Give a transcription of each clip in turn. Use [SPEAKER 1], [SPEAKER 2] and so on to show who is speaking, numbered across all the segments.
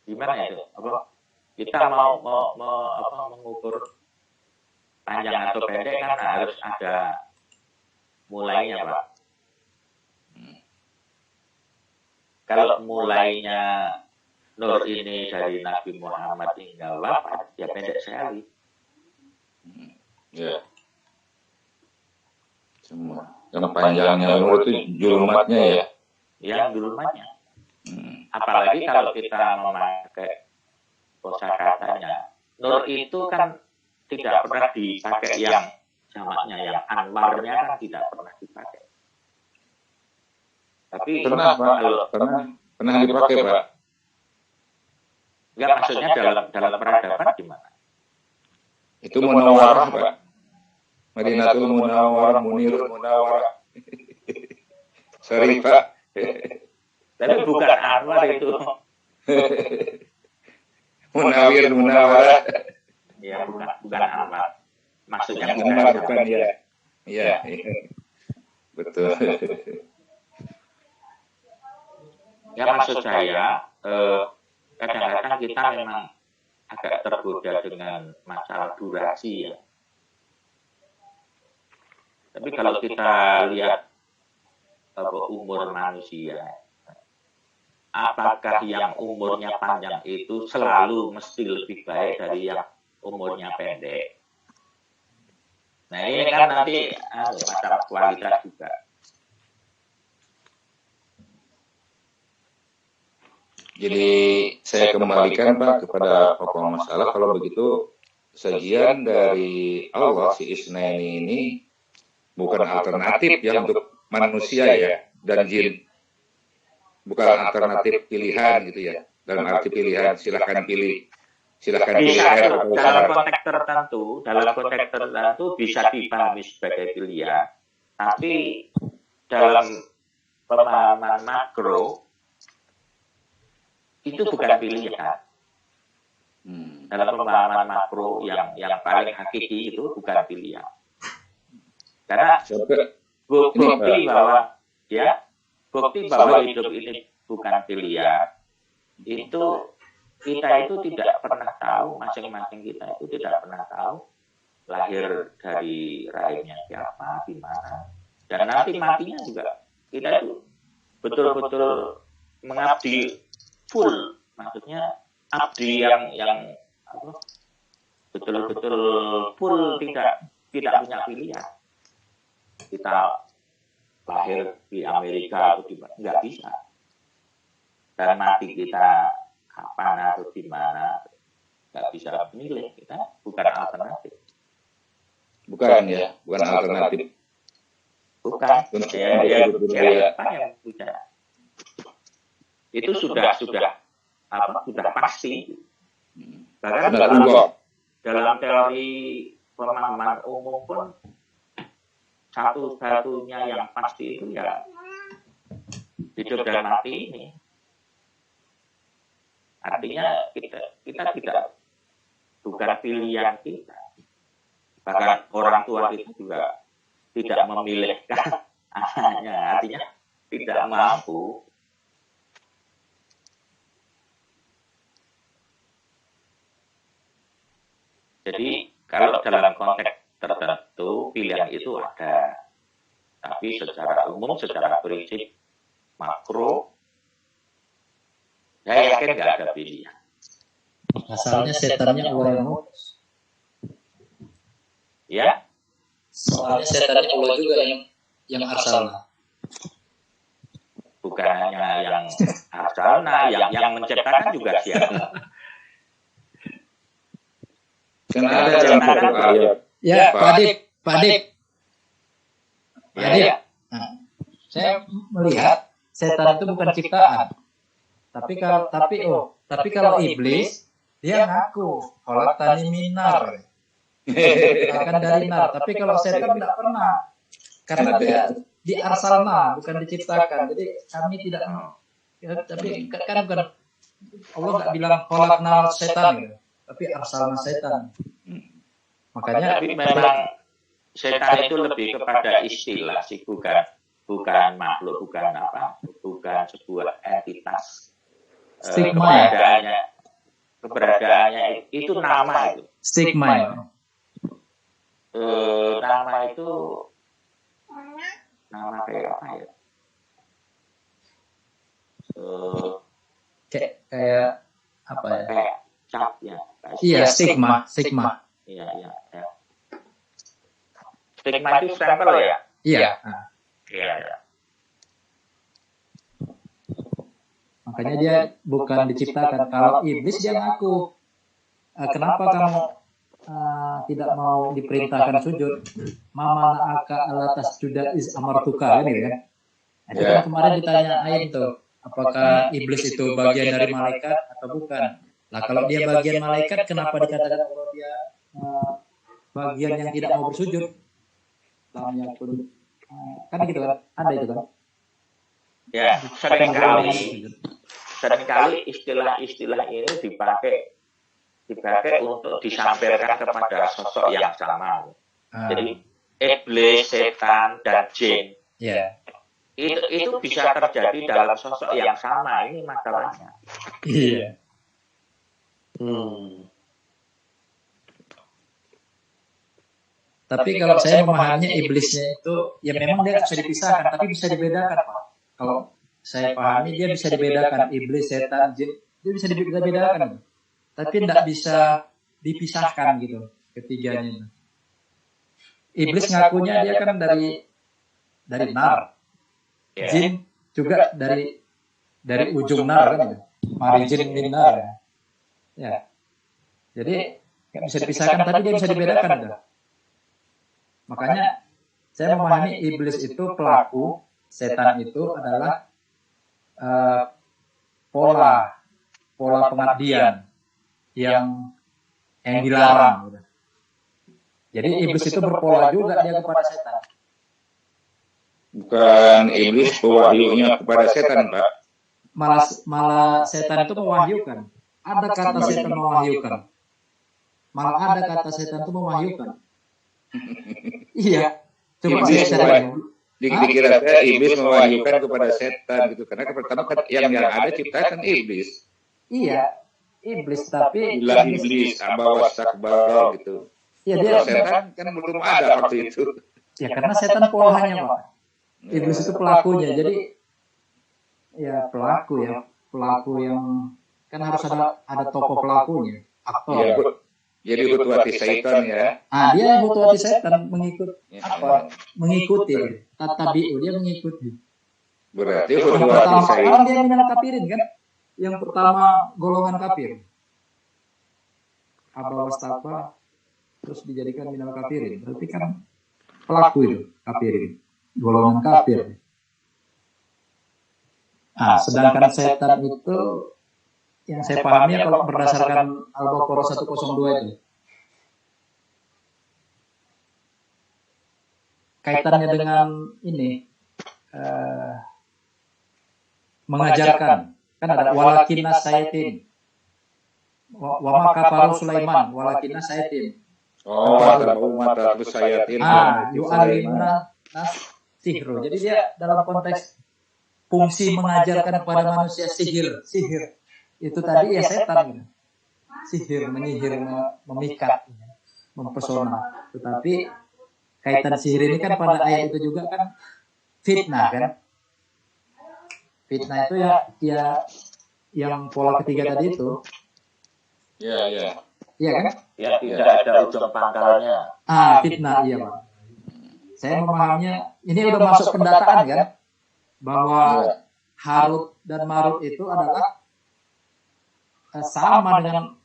[SPEAKER 1] gimana itu? Apa kita mau mengukur panjang atau pendek kan harus ada mulainya, Pak. Kalau mulainya Nur ini dari Nabi Muhammad hingga wafat, ya pendek sekali.
[SPEAKER 2] Ya. Semua. Yang panjangnya Nur itu julumatnya ya.
[SPEAKER 1] Yang julumatnya. Apalagi kalau kita memakai kosakatanya, Nur itu kan tidak pernah dipakai yang jamaknya, yang anwarnya kan tidak pernah dipakai. Tapi
[SPEAKER 2] pernah Pak, pernah dipakai Pak.
[SPEAKER 1] Enggak, maksudnya dalam peradaban gimana?
[SPEAKER 2] Itu Munawarah Pak. Madinatul Munawarah, Munirul Munawarah. Sorry Pak.
[SPEAKER 1] Tapi bukan Anwar itu.
[SPEAKER 2] Munawir Munawarah.
[SPEAKER 1] Ya, bukan Anwar. Maksudnya
[SPEAKER 2] Anwar bukan ya. Iya. Betul.
[SPEAKER 1] Ya, maksud saya kadang-kadang kita memang agak tergoda dengan masalah durasi ya. Tapi kalau kita lihat umur manusia, apakah yang umurnya panjang itu selalu mesti lebih baik dari yang umurnya pendek? Nah ini kan nanti masalah kualitas juga.
[SPEAKER 2] Jadi saya kembalikan Pak kepada pokok masalah. Kalau begitu sajian dari Allah si Isnaini ini bukan alternatif ya untuk manusia ya dan jin. Bukan alternatif pilihan gitu ya. Dalam arti pilihan silahkan pilih. Silahkan pilih.
[SPEAKER 1] Dalam konteks tertentu bisa dipahami sebagai pilihan. Tapi dalam pemahaman makro itu bukan pilihan. Dalam pemahaman makro yang paling hakiki itu bukan pilihan. Karena bukti bahwa hidup ini bukan pilihan, itu kita itu tidak pernah tahu, masing-masing kita itu tidak pernah tahu lahir dari rahimnya siapa, di mana. Dan nanti matinya juga kita itu betul-betul mengabdi full, maksudnya abdi yang betul-betul full, tidak punya pilihan. Kita lahir di Amerika atau di mana, nggak bisa. Dan mati kita kapan atau di mana, nggak bisa memilih. Kita bukan alternatif.
[SPEAKER 2] Bukan ya, bukan alternatif.
[SPEAKER 1] Bukan. Ya, yang punya. Itu sudah pasti. Bahkan dalam teori pemahaman umum pun satu-satunya yang pasti itu ya hidup dan mati ini. Artinya kita tidak, bukan pilihan kita. Bahkan orang tua kita juga tidak memilihkan anaknya, artinya tidak mampu. Jadi kalau dalam konteks tertentu pilihan itu ada, tapi secara umum, secara prinsip makro, saya yakin nggak ada pilihan.
[SPEAKER 3] Asalnya setannya Allah yang ngurus.
[SPEAKER 1] Ya?
[SPEAKER 3] Soalnya setannya Allah juga yang asalnya.
[SPEAKER 1] Bukan hanya yang asalnya, yang menciptakan juga siapa?
[SPEAKER 2] Kan ada dalam satu ayat.
[SPEAKER 3] Ya, Pak Adip. Nah, saya melihat setan itu bukan ciptaan. Tapi kalau iblis dia ngaku khalaqtani min nar. Akan dari nar. Tapi kalau setan tidak pernah. Karena dia diarsalna, bukan diciptakan. Jadi kami tidak tapi kan bukan Allah enggak bilang khalaqnal setan gitu. Tapi arsalna setan. Makanya
[SPEAKER 1] tapi memang setan itu lebih kepada istilah sih, bukan makhluk, bukan sebuah entitas.
[SPEAKER 3] Stigma.
[SPEAKER 1] keberadaannya itu nama itu.
[SPEAKER 3] Stigma ya.
[SPEAKER 1] Nama itu nama kayak apa ya?
[SPEAKER 3] Kayak apa ya?
[SPEAKER 1] Kayak cap ya.
[SPEAKER 3] Iya, stigma.
[SPEAKER 1] Iya. Stigma itu stempel ya?
[SPEAKER 3] Iya.
[SPEAKER 1] Iya.
[SPEAKER 3] Makanya dia bukan diciptakan. Kalau iblis dia ngaku, kenapa kamu tidak mau diperintahkan sujud? Mama aka alatas juda is amartuka ini ya. Itu kan kemarin ditanyain tuh, apakah iblis itu bagian dari malaikat atau bukan? Nah kalau dia bagian malaikat, kenapa dikatakan kalau dia bagian yang tidak mau bersujud? Kan gitu kan? Ada itu kan?
[SPEAKER 1] Ya, seringkali istilah-istilah ini dipakai untuk disampaikan kepada sosok yang sama. Jadi iblis, setan, dan jin.
[SPEAKER 3] Yeah.
[SPEAKER 1] Itu bisa terjadi dalam sosok yang sama. Ini masalahnya.
[SPEAKER 3] Iya. Tapi kalau saya memahaminya iblisnya itu, ya memang dia bisa dipisahkan, tapi bisa dibedakan, Pak. Kalau saya pahami dia bisa dibedakan, iblis, setan, jin, dia bisa dibedakan. Tapi tidak bisa dipisahkan gitu ketiganya. Iblis ngakunya dia kan dari nar, jin juga dari ujung nar kan, marijin min nar ya. Jadi nggak bisa dipisahkan, tapi dia bisa dibedakan gitu. Makanya saya memahami iblis itu pelaku, setan itu adalah pola pengabdian yang dilarang. Gitu. Jadi iblis itu berpola juga dia kepada setan.
[SPEAKER 2] Bukan iblis pewahyunya kepada setan, Pak.
[SPEAKER 3] Malah setan itu mewahyukan. Ada kata setan mewahyukan. Malah ada kata setan itu mewahyukan. Iya. Coba saya
[SPEAKER 2] dikira saya iblis mewahyukan kepada setan gitu. Karena pertama kan yang ada ciptakan iblis.
[SPEAKER 3] Iya. Iblis tapi
[SPEAKER 2] bilang iblis abawa sakbaro gitu.
[SPEAKER 3] Ya dia
[SPEAKER 2] setan kan belum ada waktu itu.
[SPEAKER 3] Ya karena setan polanya, Pak. Iblis itu pelakunya. Jadi ya pelaku yang kan harus ada tokoh pelakunya, aktor. Ya,
[SPEAKER 2] jadi hutuati setan ya.
[SPEAKER 3] Dia hutuati setan mengikuti tatabiu, dia mengikuti.
[SPEAKER 2] Berarti hutuati setan.
[SPEAKER 3] Kan dia minal kafirin kan? Yang pertama golongan kafir. Aba wastakba terus dijadikan minal kafirin. Berarti kan pelaku itu kafirin. Golongan kafir. Sedangkan setan itu yang saya pahami kalau berdasarkan Al-Baqarah 102 itu kaitannya dengan ini mengajarkan. Kan ada walakinna sayatin wa ma kafaru Sulaiman walakinna sayatin.
[SPEAKER 2] Mata sayatin.
[SPEAKER 3] Yu'alimuna nas sihru. Jadi dia dalam konteks fungsi mengajarkan kepada manusia sihir. Itu tadi ya setan. Sihir, menyihir, memikat, mempesona. Tetapi kaitan sihir ini kan pada ayat itu juga kan fitnah kan. Fitnah itu ya yang pola ketiga tadi itu.
[SPEAKER 2] Iya.
[SPEAKER 3] Iya kan?
[SPEAKER 1] Ya tidak ada ujung pangkalnya.
[SPEAKER 3] Fitnah iya, Pak. Saya memahaminya ini udah masuk pendataan kan, bahwa Harut dan Marut itu adalah sama dengan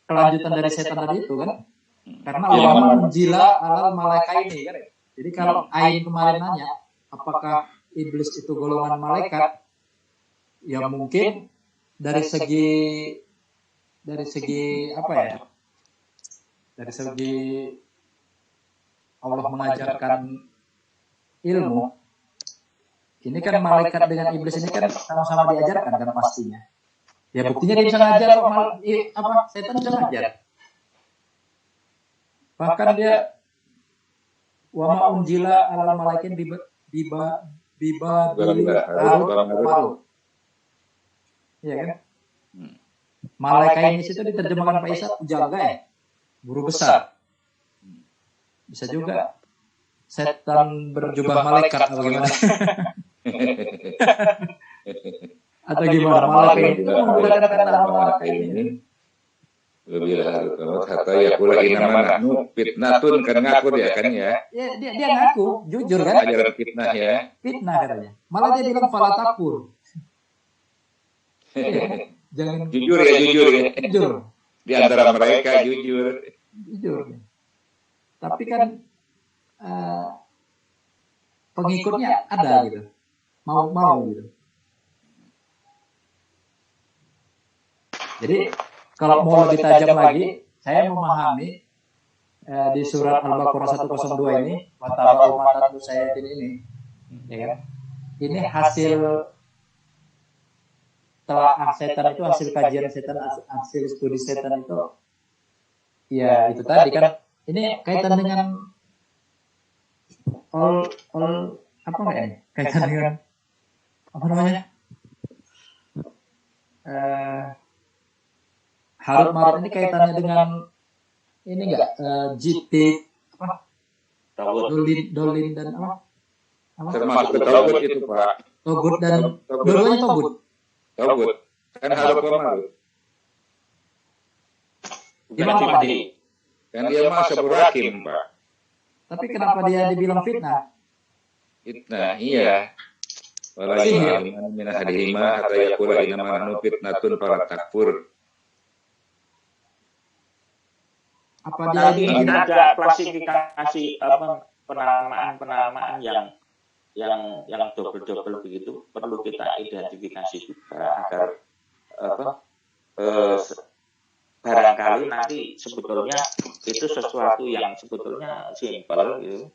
[SPEAKER 3] kelanjutan dari setan tadi itu kan. Karena ulama menjila alal malaikaini kan. Jadi kalau Ain kemarin nanya apakah iblis itu golongan malaikat, ya mungkin dari segi apa ya? Dari segi Allah mengajarkan ilmu, ini kan malaikat dengan iblis ini kan sama-sama diajarkan kan pastinya. Ya buktinya dia bisa ngajar kok, setan bisa ngajar. Bahkan dia wa ma unjila alal malaikin biba Harut. Iya kan? Malaikainis itu diterjemahkan Pak Isa penjaga ya, guru besar. Bisa juga setan berjubah malaikat atau gimana? Atau gimana? Malaikat itu menggunakan kata malaikat ini.
[SPEAKER 2] Lebih harus kata ya pula inama nahnu fitnatun kan ngaku dia kan ya.
[SPEAKER 3] Ya dia ngaku, jujur kan?
[SPEAKER 2] Ajaran fitnah ya.
[SPEAKER 3] Fitnah katanya. Malah dia bilang falatakfur. Jangan
[SPEAKER 2] Jujur ya.
[SPEAKER 3] jujur.
[SPEAKER 2] Di antara mereka jujur.
[SPEAKER 3] Tapi kan pengikutnya ada gitu. Mau gitu. Jadi kalau mau lebih tajam lagi, saya memahami di surat Al-Baqarah 102 ini, watabau matatu saya ini, ya kan? Ini hasil telaah setan itu, hasil kajian setan, hasil studi setan itu, ya itu tadi kan. Ini kaitan dengan apa nggak ini? Kaitan dengan apa namanya? Harut marut ini kaitannya dengan ini enggak jiti apa? Dolin dan apa?
[SPEAKER 2] Termasuk togut itu Pak.
[SPEAKER 3] Togut dan dua-duanya togut.
[SPEAKER 2] Togut. Kan harut marut.
[SPEAKER 3] Gimana Pak?
[SPEAKER 2] Kan dia mah saburakim Pak.
[SPEAKER 3] Tapi kenapa dia dibilang fitnah?
[SPEAKER 2] Fitnah iya. Walaupun min hadihima hatta yaqula inama nahnu fitnatun fala takfur.
[SPEAKER 3] Apa dia
[SPEAKER 1] Nanti ada klasifikasi penamaan yang double begitu, perlu kita identifikasi juga agar barangkali nanti sebetulnya itu sesuatu yang sebetulnya simpel gitu,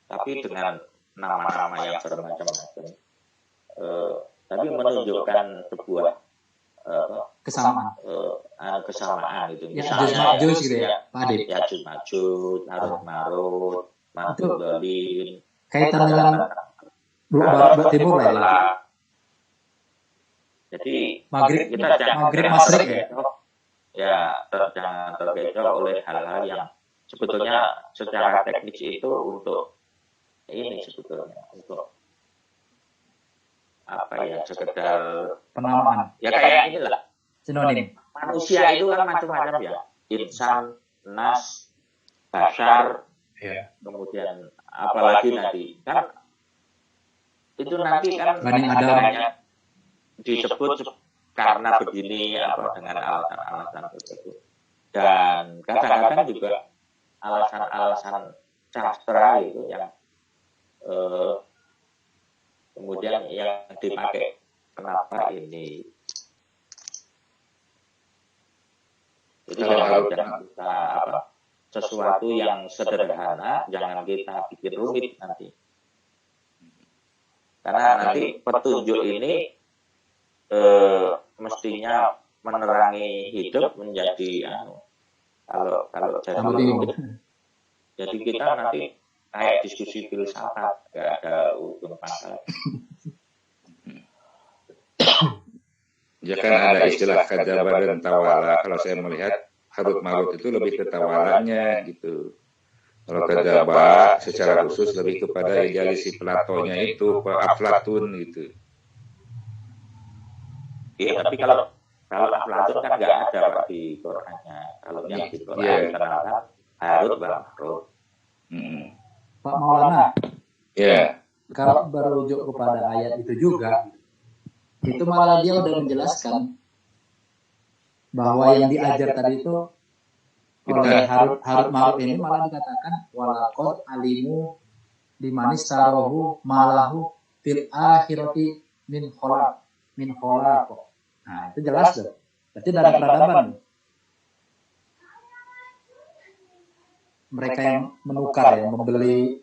[SPEAKER 1] tapi dengan nama-nama yang bermacam-macam, tapi menunjukkan sebuah
[SPEAKER 3] kesamaan.
[SPEAKER 1] Kesamaan itu.
[SPEAKER 3] Ya, Ya'juj gitu ya, Pak Adib.
[SPEAKER 1] Ya'juj Ma'juj, Harut Marut, Ma'juj Dolin.
[SPEAKER 3] Kaitan dengan barat timur lah ya.
[SPEAKER 1] Jadi
[SPEAKER 3] Maghrib
[SPEAKER 1] kita
[SPEAKER 3] Masrik ya.
[SPEAKER 1] Ya, jangan terkecoh oleh hal-hal yang sebetulnya secara teknis itu untuk ini sebetulnya untuk apa ya, sekedar
[SPEAKER 3] Penamaan.
[SPEAKER 1] ya kayak inilah
[SPEAKER 3] Sinonim.
[SPEAKER 1] manusia itu kan macam-macam ya, insan, nas, bashar, kemudian apalagi nanti kan itu nanti kan
[SPEAKER 3] Bani Adam
[SPEAKER 1] disebut karena begini apa dengan alasan-alasan tersebut, dan kadang-kadang juga alasan-alasan sastra itu yang kemudian yang dipakai kenapa ini. Jadi jangan kita sesuatu yang sederhana jangan kita bikin rumit nanti, karena nanti petunjuk ini mestinya menerangi hidup menjadi kalau jadi rumit, jadi kita nanti kayak diskusi filsafat, gak ada ujung pangkal.
[SPEAKER 2] Ya kan ada istilah kadzaba dan tawala. Kalau saya melihat harut marut itu lebih ke tawalanya gitu. Kalau kadzaba secara khusus lebih kepada idealis si Platonya itu, Aflatun gitu.
[SPEAKER 1] Iya, tapi kalau Aflatun kan nggak ada Pak di Qurannya. Kalau yang di Quran dikenalkan harut marut.
[SPEAKER 3] Pak Maulana.
[SPEAKER 2] Ya.
[SPEAKER 3] Kalau berujuk kepada ayat itu juga, itu malah dia udah menjelaskan bahwa yang diajar tadi itu oleh Harut Marut ini malah dikatakan walaqad alimu limanis tarohu malahu fil akhirati min khalaq. Nah, itu jelas tuh. Berarti ada peradaban. Mereka yang menukar, yang membeli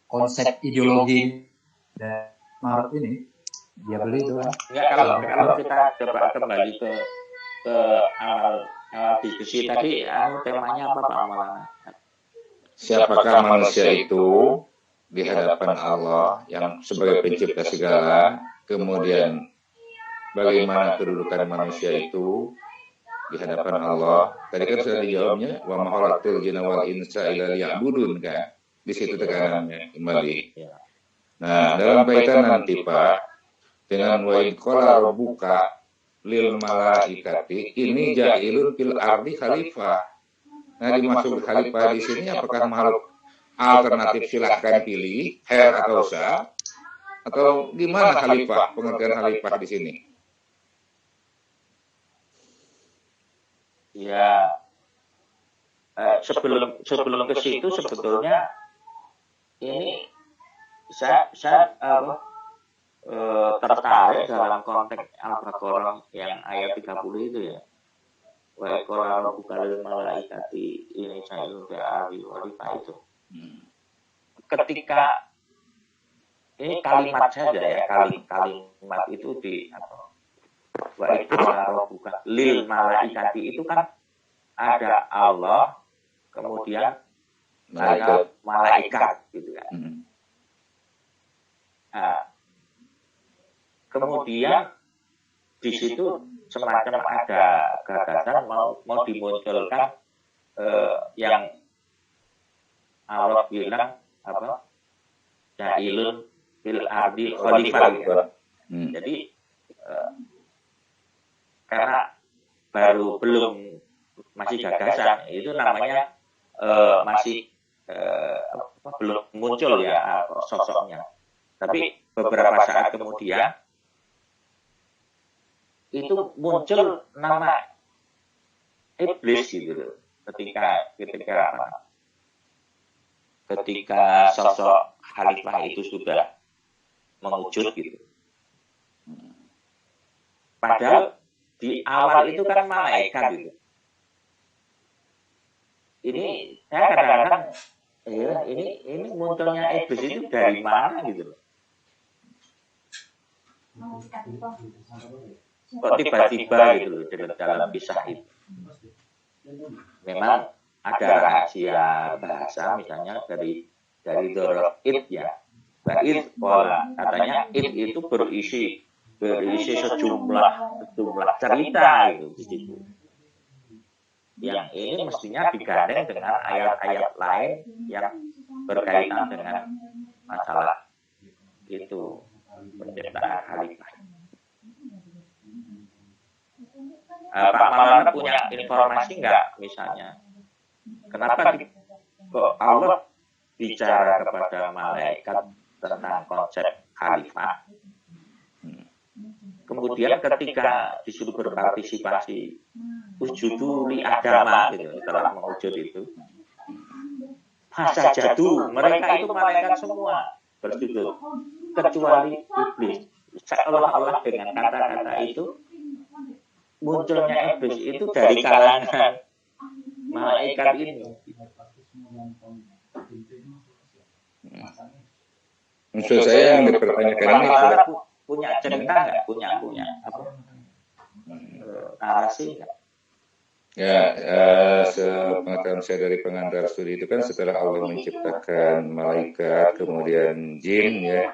[SPEAKER 3] konsep ideologi dan Marut ini, dia beli itu kan.
[SPEAKER 1] Ya, kalau kita coba kembali ke awal diskusi tadi, temanya apa Pak Maulana?
[SPEAKER 2] Siapakah manusia itu di hadapan Allah yang sebagai pencipta segala, kemudian bagaimana kedudukan manusia itu di hadapan Allah. Tadi kan sudah dijawabnya, wa ma khalaqtul jinna wal insa illa liya'budun kan. Di situ tekanannya kembali. Nah, dalam kaitan nanti Pak dengan wa id qala rabbuka lil malaikati ini ja'ilun fil ardi khalifah. Nah, dimaksud khalifah di sini apakah makhluk alternatif, silahkan pilih her atau sa, atau gimana khalifah, pengertian khalifah di sini?
[SPEAKER 1] Ya, sebelum ke situ sebetulnya ini saya tertarik dalam konteks Al-Baqarah yang ayat 30 itu ya. Wa qala rabbuka lil malaikati ini ja'ilun fil ardi khalifah itu. Ketika ini kalimat saja ya, kalimat itu di apa? Wa qala rabbuka lil malaikati itu kan ada Allah, kemudian ada malaikat gitu kan. Nah, kemudian di situ semacam ada gagasan mau dimunculkan yang Allah bilang apa? Ja'ilun fil ardi khalifah. Jadi karena belum masih gagasan, itu namanya masih belum muncul ya sosoknya. Tapi beberapa saat kemudian itu muncul nama iblis gitu. Ketika sosok khalifah itu sudah mewujud gitu. Padahal di awal itu kan malaikat gitu. Ini saya kadang-kadang ini munculnya iblis itu dari mana gitu loh. Kok tiba-tiba gitu loh dalam kisah itu. Memang ada rahasia bahasa misalnya dari Dorot It ya. It pola katanya it itu berisi sejumlah cerita gitu di situ. Yang ini mestinya digandeng dengan ayat-ayat lain yang berkaitan dengan masalah itu penciptaan khalifah. Pak Maulana punya informasi nggak misalnya kenapa kok Allah bicara kepada malaikat tentang konsep khalifah, kemudian ketika disuruh berpartisipasi ujudu li adama gitu, setelah mewujud itu fasa jadu, mereka itu malaikat semua bersujud kecuali iblis. Seolah-olah dengan kata-kata itu munculnya iblis itu dari kalangan malaikat ini.
[SPEAKER 2] Maksud saya yang dipertanyakan ini
[SPEAKER 1] punya cerita nggak? Punya apa? Narasi nggak?
[SPEAKER 2] Ya, sepengetahuan saya dari pengantar studi itu kan setelah Allah menciptakan malaikat, kemudian jin ya,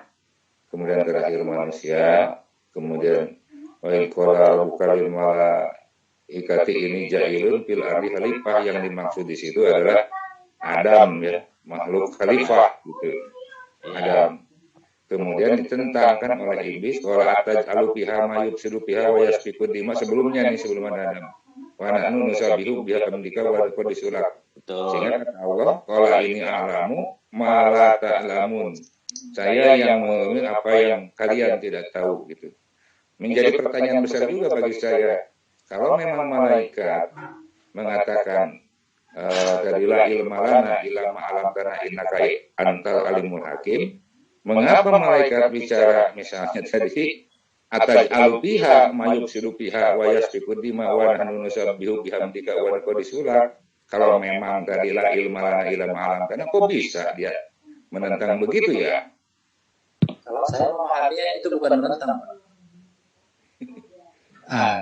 [SPEAKER 2] kemudian terakhir manusia, kemudian wa in qala rabbuka lil malaikati ini ja'ilun fil ardi khalifah, yang dimaksud di situ adalah Adam ya, makhluk khalifah gitu. Adam. Kemudian ditentangkan oleh iblis, qala ataj'alu fiha ma yufsidu fiha wa yasfiku dima, sebelum ada Adam. Wa nahnu nusabihu bihamdika wa nuqaddisu lak. Sehingga kata Allah, qala ini a'lamu ma la ta'lamun. Saya yang mengetahui apa yang kalian tidak tahu gitu. Menjadi pertanyaan besar juga bagi saya. Kalau memang malaikat mengatakan dari la ilma lana illa ma 'allamtana innaka antal alimul hakim, mengapa malaikat bicara misalnya tadi ataj'alu fiha ma yufsidu fiha wa yasfiku dima wa nahnu nusabbihu bihamdika wa nuqaddisu lak? Kalau memang tadi la ilma lana illa ma 'allamtana, kok bisa dia menentang begitu ya?
[SPEAKER 3] Kalau saya memahaminya itu bukan menentang.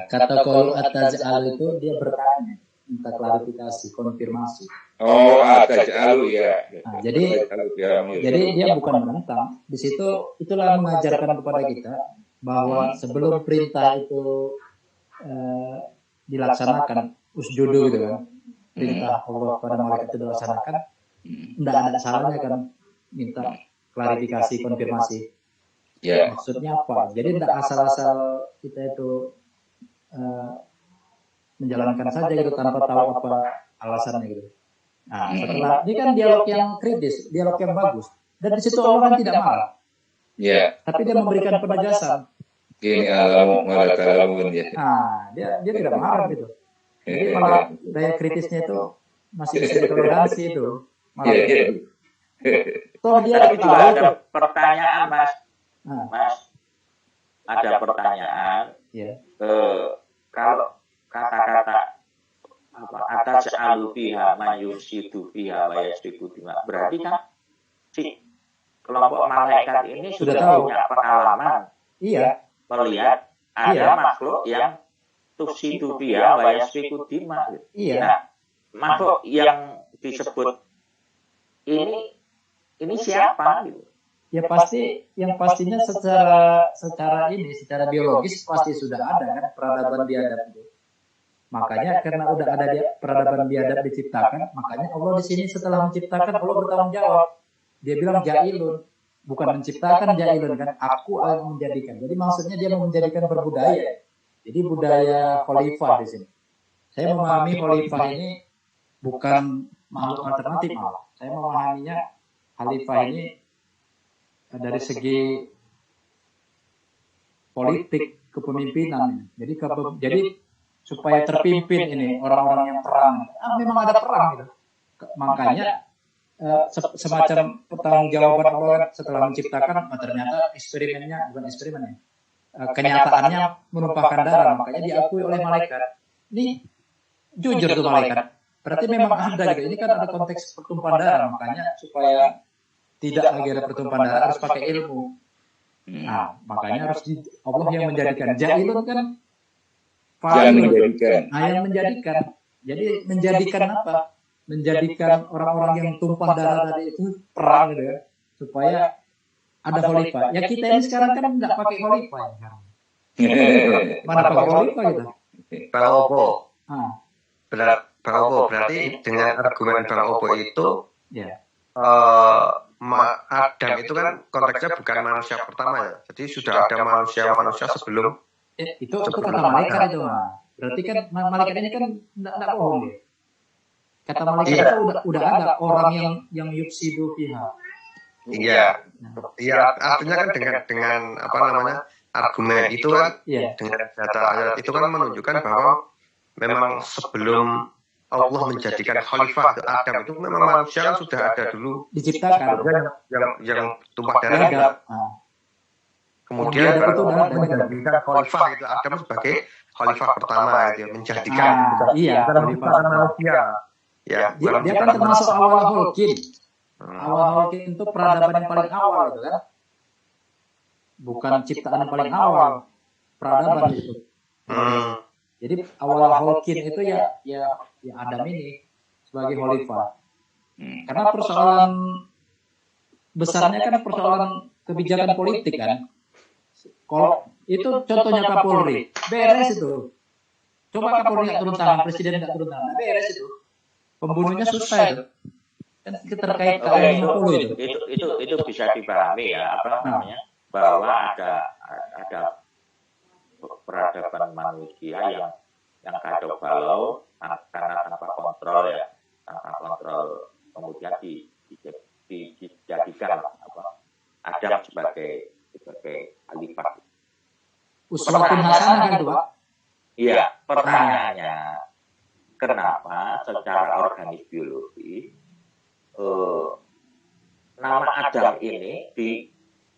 [SPEAKER 3] Kata qaul ataj'alu itu dia bertanya, minta klarifikasi, konfirmasi.
[SPEAKER 2] Oh, ataj'alu ya.
[SPEAKER 3] Jadi dia bukan menentang. Di situ itulah mengajarkan kepada kita bahwa sebelum perintah itu dilaksanakan usjudu gitu kan, perintah Allah pada malaikat itu dilaksanakan, tidak ada salahnya kan minta klarifikasi, konfirmasi. Maksudnya apa? Jadi tidak asal-asal kita itu menjalankan saja gitu tanpa tahu apa alasannya gitu. Nah, setelah ini kan dialog yang kritis, dialog yang bagus, dan di situ Allah kan tidak marah. Tapi dia memberikan penegasan.
[SPEAKER 2] Gini alamu malah kalamun ya.
[SPEAKER 3] Nah, dia tidak marah gitu. Jadi malah daya kritisnya itu masih bisa ditoleransi itu. Malah toh dia
[SPEAKER 1] tapi juga
[SPEAKER 3] tahu
[SPEAKER 1] ada pertanyaan Mas. Mas, ada pertanyaan. Kalau kata-kata atas alufiha mayusidu fiha wa yasfiku dima, berarti kan si kelompok malaikat ini sudah punya pengalaman melihat ada makhluk yang tufsidu fiha wa yasfiku dima. Nah, makhluk yang disebut ini siapa gitu?
[SPEAKER 3] Ya pasti, yang pastinya secara biologis pasti sudah ada kan peradaban biadab itu. Makanya karena udah ada peradaban biadab diciptakan, makanya Allah di sini setelah menciptakan Allah bertanggung jawab. Dia bilang jailun, bukan menciptakan jailun kan, aku akan menjadikan. Jadi maksudnya dia mau menjadikan berbudaya. Jadi budaya khalifah di sini. Saya memahami khalifah ini bukan makhluk alternatif malah. Saya memahaminya khalifah ini dari segi politik kepemimpinan. Jadi supaya terpimpin ini orang-orang yang perang. Memang ada perang gitu. Makanya semacam pertanggungjawaban Allah setelah menciptakan, ternyata kenyataannya menumpahkan darah, makanya diakui oleh malaikat. Ini jujur tuh malaikat. Berarti memang ada gitu. Ini kan ada konteks pertumpahan darah, makanya supaya tidak lagi ada pertumpahan darah harus pakai ilmu. Nah, makanya harus Allah yang menjadikan. Jailun kan yang menjadikan. Jadi menjadikan apa? Menjadikan orang-orang yang tumpah darah tadi itu perang gitu ya, supaya ada khalifah. Ya kita ini sekarang kan tidak pakai khalifah ya. Mana pakai khalifah gitu?
[SPEAKER 4] Bang Opo. Bang Opo berarti dengan argumen Bang Opo itu Adam itu kan konteksnya bukan manusia pertama ya. Jadi sudah ada manusia sebelum
[SPEAKER 3] itu kata malaikat itu. Berarti kan malaikat ini kan tidak bohong ya. Kata malaikat itu udah ada orang yang yufsidu fiha.
[SPEAKER 4] Iya, artinya kan dengan apa namanya argumen itu kan dengan data ayat itu kan menunjukkan bahwa memang sebelum Allah menjadikan khalifah Adam itu memang manusia kan sudah ada dulu
[SPEAKER 3] diciptakan
[SPEAKER 4] yang tumpah darah. Kemudian baru Allah menjadikan khalifah itu Adam sebagai khalifah pertama itu menjadikan khalifah manusia. Ya,
[SPEAKER 3] dia kan termasuk awal Holkin. Awal Holkin itu peradaban yang paling awal itu kan. Bukan ciptaan yang paling awal, peradaban itu. Jadi awal Holkin itu ya Adam ini sebagai khalifah. Karena persoalan besarnya kan persoalan kebijakan politik kan. Kalau itu contohnya Kapolri, beres itu. Coba Kapolri nggak turun tangan, Presiden nggak turun tangan, beres itu. Pembunuhnya susah itu. Kan terkait KM50
[SPEAKER 1] itu bisa dipahami ya, bahwa ada peradaban manusia yang kacau balau karena tanpa kontrol kemudian dijadikan Adam sebagai khalifah.
[SPEAKER 3] Uswatun hasanah kan itu, Pak?
[SPEAKER 1] Iya, pertanyaannya kenapa secara organis biologi nama Adam ini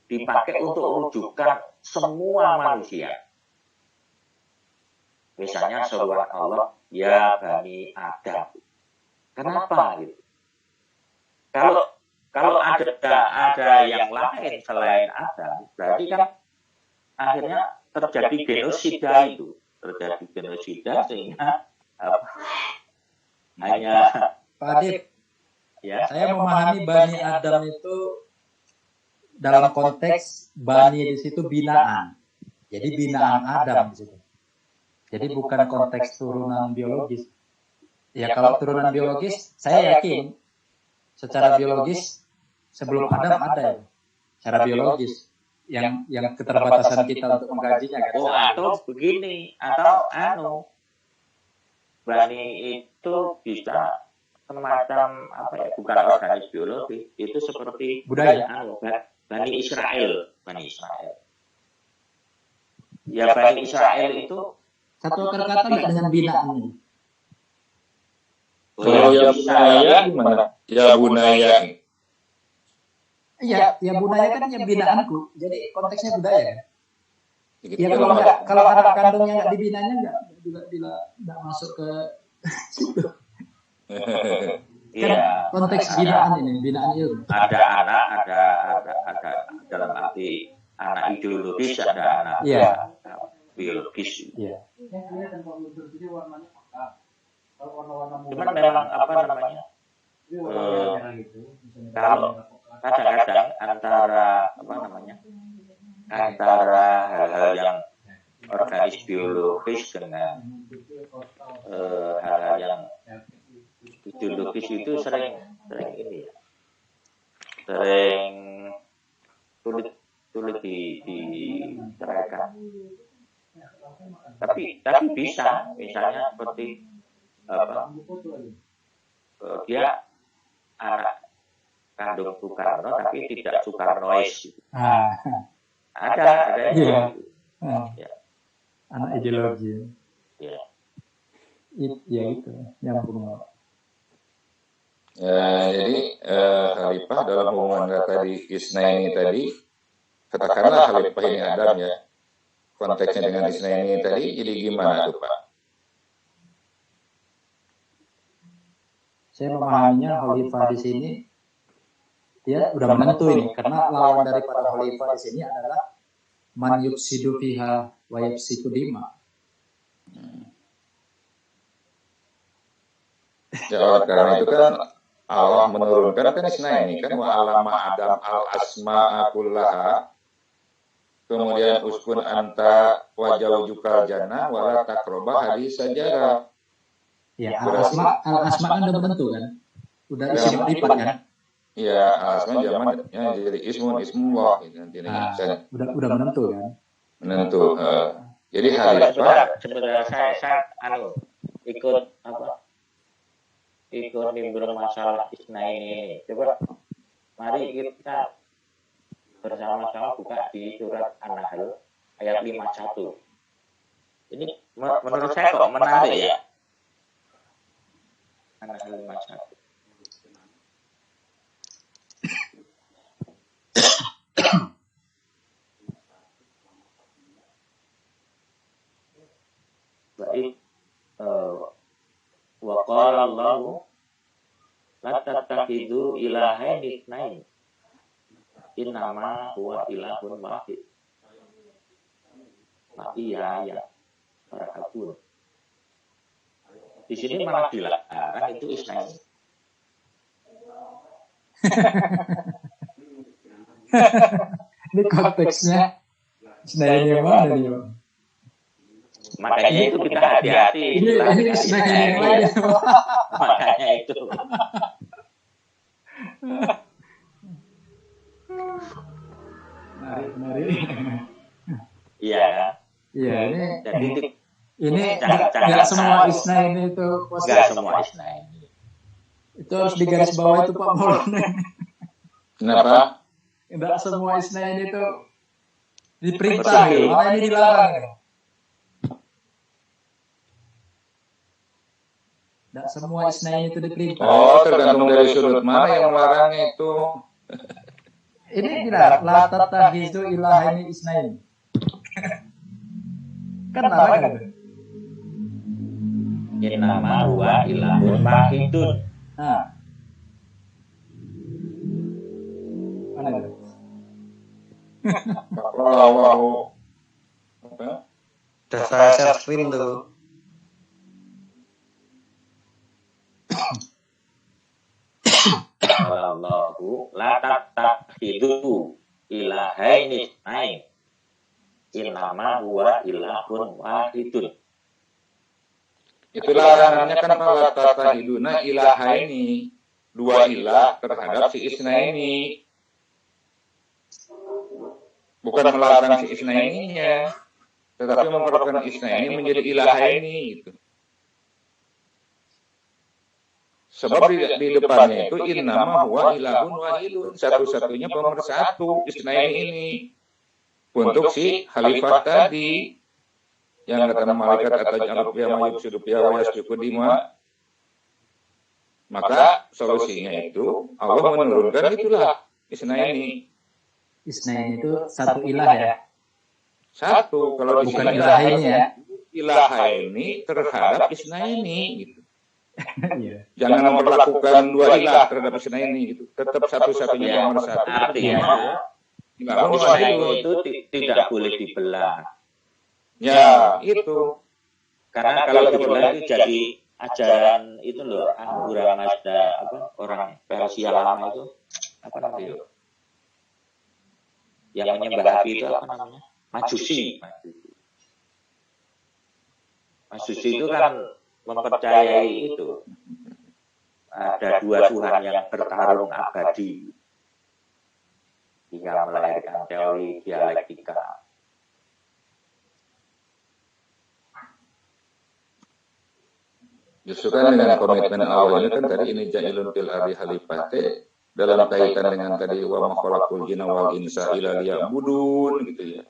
[SPEAKER 1] dipakai untuk rujukan semua manusia? Misalnya seruan Allah, ya Bani Adam. Kenapa gitu? Kalau ada yang lain selain Adam, berarti kan akhirnya terjadi genosida itu, sehingga hanya
[SPEAKER 3] Pak Adib, saya memahami Bani Adam itu dalam konteks Bani di situ binaan. Jadi binaan Adam di situ. Jadi bukan konteks turunan biologis. Ya kalau turunan biologis, saya yakin secara biologis sebelum Adam ada ya. Secara biologis yang keterbatasan kita untuk mengkajinya kan.
[SPEAKER 1] Oh, atau begini, atau Bani itu bisa semacam apa ya, bukan organis biologi, itu seperti
[SPEAKER 3] budaya.
[SPEAKER 1] Bani Israel. Ya, Bani Israel itu
[SPEAKER 3] satu akar kata nggak dengan binaan?
[SPEAKER 2] Kalau ya bunaya gimana? Ya bunaya.
[SPEAKER 3] Ya bunaya kan ya binaanku. Jadi konteksnya budaya. Ya kalau anak kandungnya nggak dibinanya nggak masuk ke situ. Kan konteks binaan ini, binaan ilmu.
[SPEAKER 1] Ada anak, ada dalam arti anak ideologis, ada anak biologis.
[SPEAKER 3] Iya.
[SPEAKER 1] Cuman memang apa namanya? Kalau kadang-kadang antara hal-hal yang organis biologis dengan hal-hal yang ideologis itu sering sulit diceraikan. Tapi bisa, misalnya seperti dia anak kandung Soekarno tapi tidak Soekarnois. Ada
[SPEAKER 3] ya. Anak ideologi.
[SPEAKER 1] Ya.
[SPEAKER 3] Ya itu nyambung.
[SPEAKER 2] Jadi Khalifah dalam hubungan kata di Isnaini tadi, katakanlah Khalifah ini Adam ya, konteksnya dengan Isnaini tadi, jadi gimana tuh Pak?
[SPEAKER 3] Saya memahaminya Khalifah di sini dia udah menentu ini, karena lawan daripada Khalifah di sini adalah man yufsidu fiha wa yafsiku dima.
[SPEAKER 2] Ya oleh karena itu kan Allah menurunkan kan Isnaini kan wa alama Adam al asma'a kullaha, kemudian uskun anta wa jaujukal jannah wa la taqraba hadis sajara.
[SPEAKER 3] Ya, al-asma kan udah menentu kan? Udah isi lipat kan?
[SPEAKER 2] Iya, al-asma zamannya jadi ismullah gitu nantinya.
[SPEAKER 3] Udah menentu kan?
[SPEAKER 2] Menentu. Jadi Khalifah
[SPEAKER 1] sebenarnya saya ikut nimbrung masalah Isnaini. Coba mari kita bersama-sama buka di surat An-Nahl ayat 51. Ini menurut saya kok menarik ya. An-Nahl 51. Baik, wa qala Allahu la tattakhidhu ilahain itsnain innama huwa ilahun wahid. Iya ya, farhabun. Di sini malah dilarang itu Isnain.
[SPEAKER 3] Ini konteksnya Isnain yang mana nih?
[SPEAKER 1] Makanya itu kita hati-hati.
[SPEAKER 3] Ini Isnain yang lain.
[SPEAKER 1] Makanya itu.
[SPEAKER 3] Menarik.
[SPEAKER 1] Iya.
[SPEAKER 3] Iya, ini
[SPEAKER 1] nggak
[SPEAKER 3] semua Isnain itu positif.
[SPEAKER 1] Nggak semua Isnain.
[SPEAKER 3] Itu harus digaris bawah itu Pak Maulana.
[SPEAKER 2] Kenapa?
[SPEAKER 3] Nggak semua Isnain itu diperintah, malah ini dilarang. Nggak semua Isnain itu diperintah.
[SPEAKER 2] Oh, tergantung dari sudut mana yang melarangnya itu.
[SPEAKER 3] Ini dilarang, la tattakhidhu ilahaini Isnain. Kan larang itu.
[SPEAKER 1] Innama huwa ilahun wahidun.
[SPEAKER 3] Nah. Mana itu?
[SPEAKER 2] Kalau apa?
[SPEAKER 4] Udah saya share screen tuh.
[SPEAKER 1] Allahu la tattakhidhu ilahaini itsnain innama huwa ilahun wahidun.
[SPEAKER 2] Itu larangannya kan pala tatahiduna ilahaini, dua ilah terhadap si isnaini. Bukan melarang si isnaininya, tetapi memperlakukan isnaini menjadi ilahaini gitu. Sebab di depannya itu innama huwa ilahun wahidun, satu-satunya pemersatu isnaini ini. Untuk si khalifah tadi yang kata malaikat ataj'alu fiha ma yufsidu fiha wa yasfiku dima, maka solusinya itu Allah menurunkan itulah isnaini.
[SPEAKER 3] Isnaini itu satu ilah ya.
[SPEAKER 2] Satu, kalau di
[SPEAKER 3] Bukan
[SPEAKER 2] sini
[SPEAKER 3] ilahaini ya.
[SPEAKER 2] ilahaini terhadap isnaini gitu.
[SPEAKER 3] Iya.
[SPEAKER 2] Jangan memperlakukan dua ilah terhadap isnaini gitu. Tetap satu-satunya pemersatu.
[SPEAKER 1] Artinya
[SPEAKER 2] Ilahun
[SPEAKER 1] isnaini
[SPEAKER 2] wahidun.
[SPEAKER 1] itu tidak boleh dibelah.
[SPEAKER 2] Ya, itu.
[SPEAKER 1] Karena kalau dibelah itu jadi ajaran itu loh, Ahura Mazda, orang Persia lama itu, apa namanya? Yang menyembah api itu apa namanya? Majusi. Majusi itu kan mempercayai itu. Ada dua Tuhan yang bertarung abadi. Hingga melahirkan teori dialektika.
[SPEAKER 2] Justru kan dengan komitmen awalnya kan tadi ini ja'ilun fil ardi halifate dalam kaitan dengan tadi wa ma khalaqul jinna wal insa illa liya'budun gitu ya.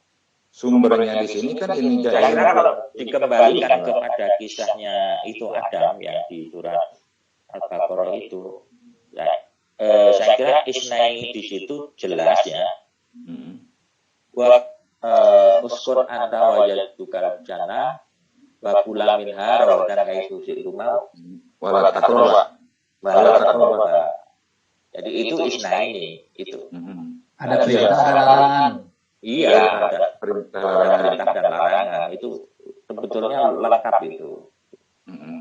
[SPEAKER 2] Sumbernya di sini kan ini
[SPEAKER 1] Saya kira
[SPEAKER 2] ja'ilun
[SPEAKER 1] kalau dikembalikan kepada kisahnya itu Adam yang di surat Al-Baqarah itu, ya, saya kira isnaini di situ jelas ya. Wa uskun anta wajadukal jannah wa kula minha rawadan kaitu rumah
[SPEAKER 2] wala taqraba.
[SPEAKER 1] Jadi itu isnaini itu.
[SPEAKER 3] Ada perintah, ada larangan.
[SPEAKER 1] Iya, ada perintah dan larangan itu sebetulnya lengkap itu.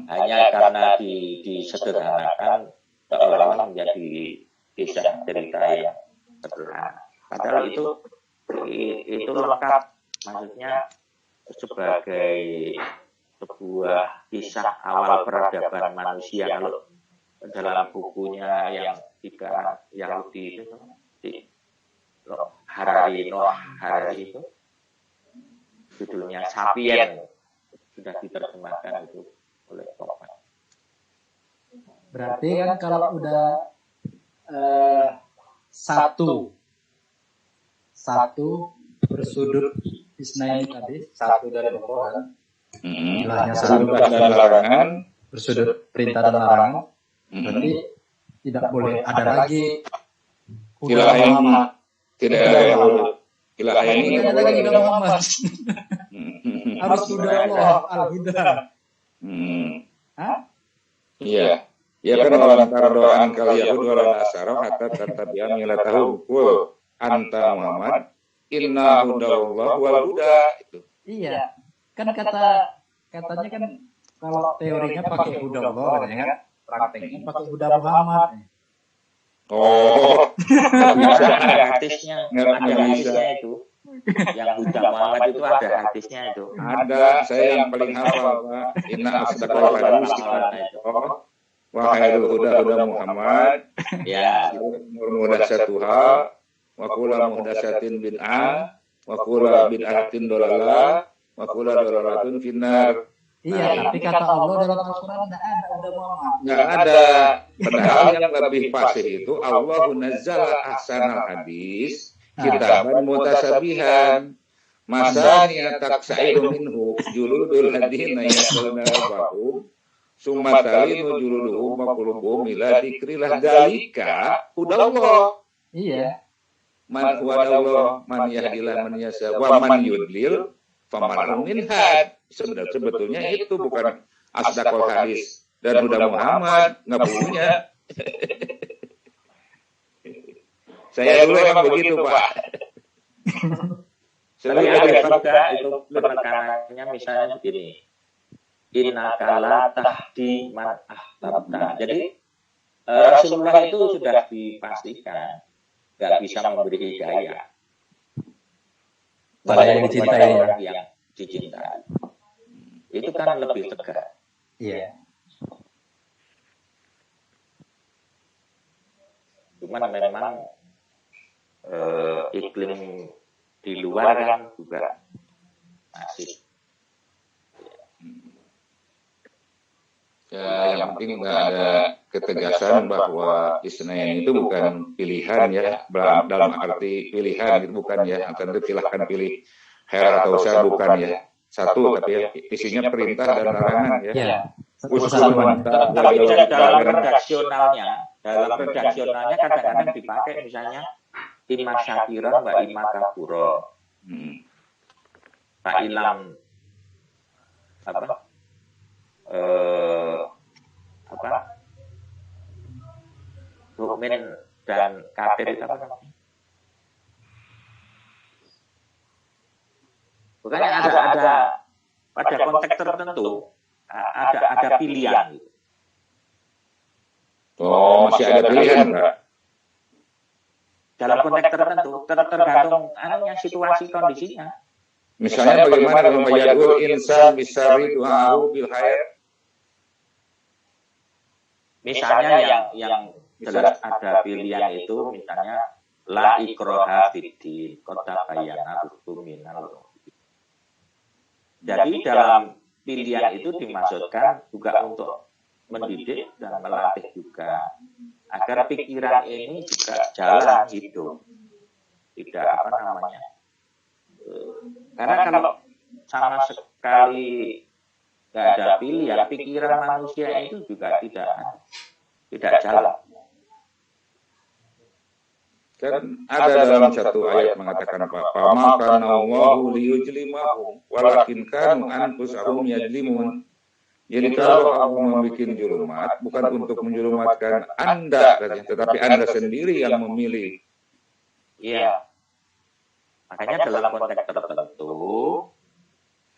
[SPEAKER 1] Hanya karena disederhanakan seolah-olah menjadi kisah cerita yang sederhana. Padahal itu lengkap, maksudnya sebagai sebuah kisah awal peradaban manusia. Kalau dalam bukunya yang tiga Yahudi itu Harari itu judulnya Sapien, sudah diterjemahkan itu oleh Topan.
[SPEAKER 3] Berarti kan kalau udah satu bersudut isnaini tadi, satu dari Allah, ilahnya satu
[SPEAKER 2] dan larangan,
[SPEAKER 3] bersudut perintah dan larangan, berarti tidak boleh ada lagi
[SPEAKER 2] ilahaini. Tidak ada ilahaini.
[SPEAKER 3] Tidak ada lagi udah Muhammad. Harus udah Allah al-huda.
[SPEAKER 2] Iya. Ya kan walan tardoan kal yahud walan nasara hatta tattabi'a millatahum qul anta Muhammad inna hudallahu wal huda itu.
[SPEAKER 3] Iya. Kan katanya kan kalau teorinya pakai huda Allah katanya kan, prakteknya pakai huda Muhammad.
[SPEAKER 2] Oh,
[SPEAKER 1] ada hadisnya
[SPEAKER 2] bisa.
[SPEAKER 1] Itu. Yang huda Muhammad itu ada hadisnya itu.
[SPEAKER 2] Ada, saya yang paling hafal Pak. Inna asdaqal hadis wa khairul huda Muhammad.
[SPEAKER 1] Ya.
[SPEAKER 2] Muhdatsatuha wa kullu muhdatsatin bid'ah wa kullu bid'atin dalalah wa kullu dalalatun finnar.
[SPEAKER 3] Iya, tapi kata Allah dalam Al-Quran tidak ada huda Muhammad.
[SPEAKER 2] Nggak ada. Padahal yang lebih fasih itu Allahu nazzala ahsanal hadis kitaban mutasabihan masaniya taksairu minhu juludul hadina yasalna rabbahum summa talinu juluduhum wa qulubuhum ila dzikrillah dalika hudallah.
[SPEAKER 3] Iya.
[SPEAKER 2] Man huwadallah man yahdillah man yasha wa man yudlil faman minhad. Sebetulnya itu bukan asdaqul hadis dan huda Muhammad, nggak punya. Saya dulu emang begitu Pak.
[SPEAKER 1] Tapi ada juga itu penekanannya misalnya begini, innaka la tahdi man ahbabta. Jadi Rasulullah itu sudah dipastikan nggak bisa memberi hidayah
[SPEAKER 3] pada yang dicintai.
[SPEAKER 1] Yang dicintai. Itu kan lebih tegas.
[SPEAKER 3] Iya.
[SPEAKER 1] Cuman memang iklim di luar kan juga masih.
[SPEAKER 2] Ya, yang penting nggak ada ketegasan bahwa Isnain itu bukan pilihan ya, dalam arti pilihan itu bukan ya, tentu silahkan pilih khair atau syar bukan ya, satu tapi ya isinya perintah dan larangan ya.
[SPEAKER 3] Iya.
[SPEAKER 2] Usul
[SPEAKER 1] Tapi dalam redaksionalnya kadang-kadang dipakai misalnya imma syakiran wa imma kafura. Pak Ilam mukmin dan kafir itu apa namanya? Bukannya ada pada konteks tertentu ada pilihan gitu.
[SPEAKER 2] Oh, masih ada pilihan Pak.
[SPEAKER 1] Dalam konteks tertentu tergantung situasi kondisinya.
[SPEAKER 2] Misalnya bagaimana kalau mayadul insan bisari du'ahu bil khair?
[SPEAKER 1] Misalnya yang jelas ada pilihan itu misalnya la ikraha fiddin qad tabayyana rusydu minal. Jadi dalam pilihan itu dimaksudkan juga untuk mendidik dan melatih juga agar pikiran ini juga jalan hidup. Tidak karena kalau sama sekali nggak ada pilihan, pikiran manusia itu juga tidak jalan.
[SPEAKER 2] Kan ada dalam satu ayat mengatakan apa? Maka Allahu liyujlimahum walakin kanu anfusahum yajlimun. Jadi kalau Allah membuat julumat bukan untuk menjulumatkan Anda saja, tetapi Anda sendiri yang memilih.
[SPEAKER 1] Iya. Makanya dalam konteks tertentu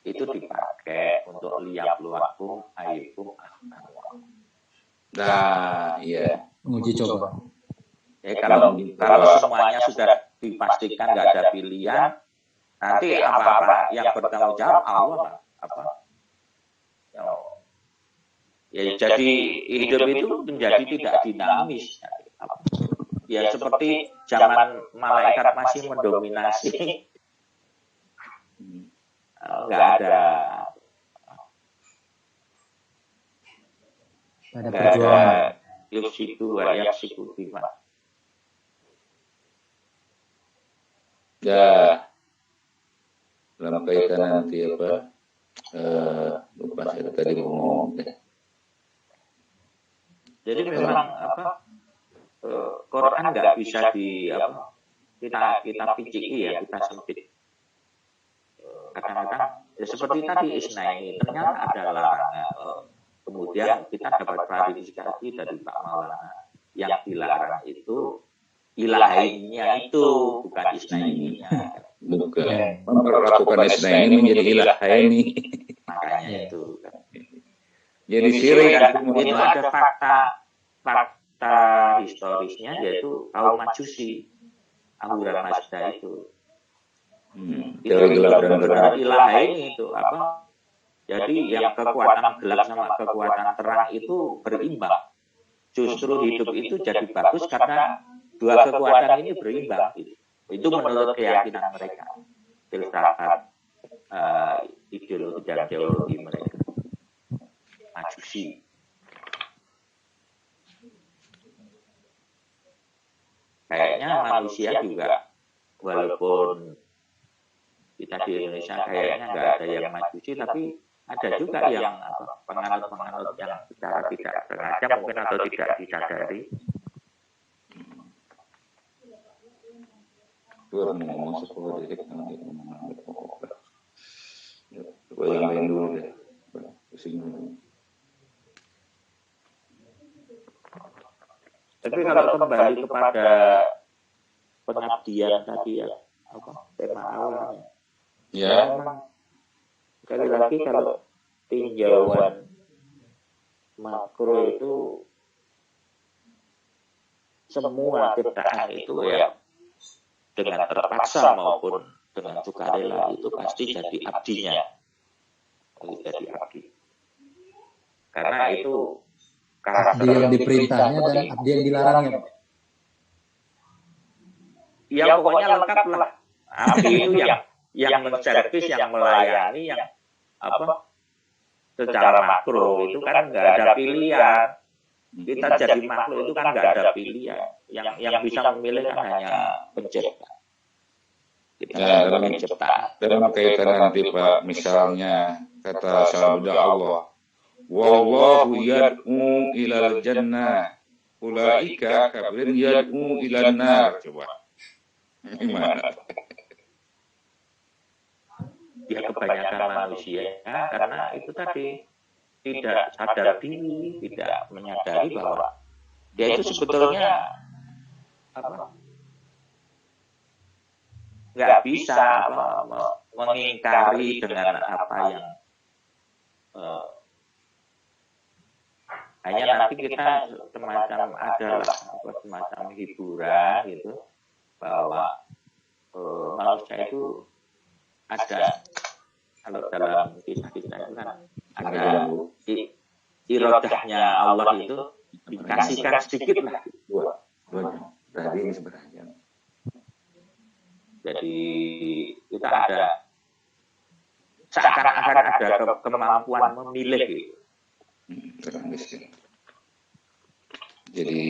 [SPEAKER 1] itu dipakai untuk liyabluwakum ayyukum ahsanu.
[SPEAKER 2] Nah, iya.
[SPEAKER 3] Uji coba.
[SPEAKER 1] Ya, kalau semuanya sudah dipastikan nggak ada pilihan, nanti apa-apa yang bertanggung jawab Allah ya jadi hidup itu menjadi tidak dinamis. Ya seperti zaman malaikat masih mendominasi, nggak ada perjuangan. Yusiku wa yaksiku bima.
[SPEAKER 2] Ya, dalam kaitan nanti lupa saya tadi ngomong.
[SPEAKER 1] Jadi memang Quran nggak bisa kita piciki ya, kita sempit. Kadang-kadang ya seperti tadi Isnaini ternyata ada larangan. Kemudian kita dapat klarifikasi dari Pak Maulana yang dilarang itu ilahinya itu bukan Isnaininya.
[SPEAKER 2] Bukan. Memperlakukan Isnaini menjadi ilahaini.
[SPEAKER 1] Makanya itu.
[SPEAKER 2] Jadi syirik
[SPEAKER 1] itu ada fakta historisnya yaitu kaum Majusi Ahura Mazda itu.
[SPEAKER 2] Teori gelap dan terang.
[SPEAKER 1] Ilahaini itu apa? Jadi yang kekuatan gelap sama kekuatan terang itu berimbang. Justru hidup itu jadi bagus karena dua kekuatan ini berimbang. Itu menurut keyakinan mereka. Filsafat ideologi dan teologi mereka. Majusi. Kayaknya manusia juga walaupun kita di Indonesia kayaknya nggak ada yang Majusi, tapi ada juga yang penganut-penganut yang secara tidak sengaja mungkin atau tidak disadari.
[SPEAKER 2] Itu ngomong sekolah direct nanti ngomong pokok. Coba yang lain dulu deh. Pusing dulu.
[SPEAKER 1] Tapi kalau kembali kepada pengabdian tadi ya, tema awalnya.
[SPEAKER 2] Ya.
[SPEAKER 1] Memang sekali lagi kalau tinjauan makro itu semua ciptaan itu ya dengan terpaksa maupun dengan sukarela itu pasti jadi abdinya. Jadi abdi. karena itu
[SPEAKER 3] abdi yang diperintahnya dan abdi yang dilarangnya, Pak.
[SPEAKER 1] Ya pokoknya lengkap lah. Abdi itu yang menservis, yang melayani, yang apa secara makro itu kan nggak ada pilihan. Kita jadi makhluk itu kan nggak ada pilihan. Yang bisa memilih kan hanya pencipta. Kita
[SPEAKER 2] dalam
[SPEAKER 1] pencipta.
[SPEAKER 2] dalam kaitan nanti Pak, misalnya kata sabda Allah, wallahu yad'u ilal jannah, ulaika kafirin yad'u ilan nar. Coba gimana?
[SPEAKER 1] Ya kebanyakan manusia karena itu tadi tidak sadar diri, tidak menyadari bahwa dia itu sebetulnya apa nggak bisa mengingkari dengan apa yang hanya nanti kita semacam adalah semacam hiburan gitu bahwa manusia itu ada, kalau dalam kisah-kisah itu kan ada irodahnya Allah itu dikasihkan sedikit lah.
[SPEAKER 2] Dua berarti ini sebenarnya.
[SPEAKER 1] Jadi kita ada seakan-akan ada kemampuan memilih gitu.
[SPEAKER 2] Jadi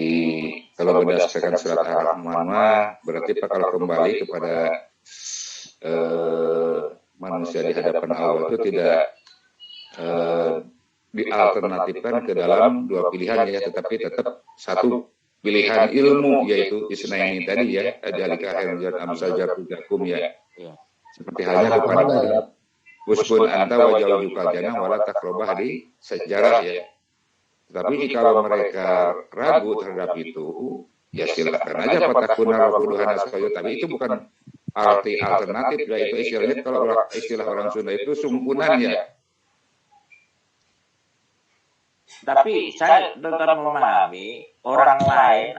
[SPEAKER 2] kalau berdasarkan surat Ar-Rahman berarti Pak kalau kembali kepada manusia di hadapan Allah itu tidak dialternatifkan ke dalam dua pilihan ya, tetapi tetap satu pilihan ilmu yaitu isnaini tadi ya, ajalika khairun amsal jakum ya. Seperti halnya kepada Uspun anta wajal jukal jannah wala takrobah di sejarah ya. Tetapi kalau mereka ragu terhadap itu, ya silakan aja patakuna wa kuduhana sayo. Tapi itu bukan arti alternatif ya, itu istilahnya kalau istilah orang Sunda itu sumpunan ya.
[SPEAKER 1] Tapi saya tetap memahami orang lain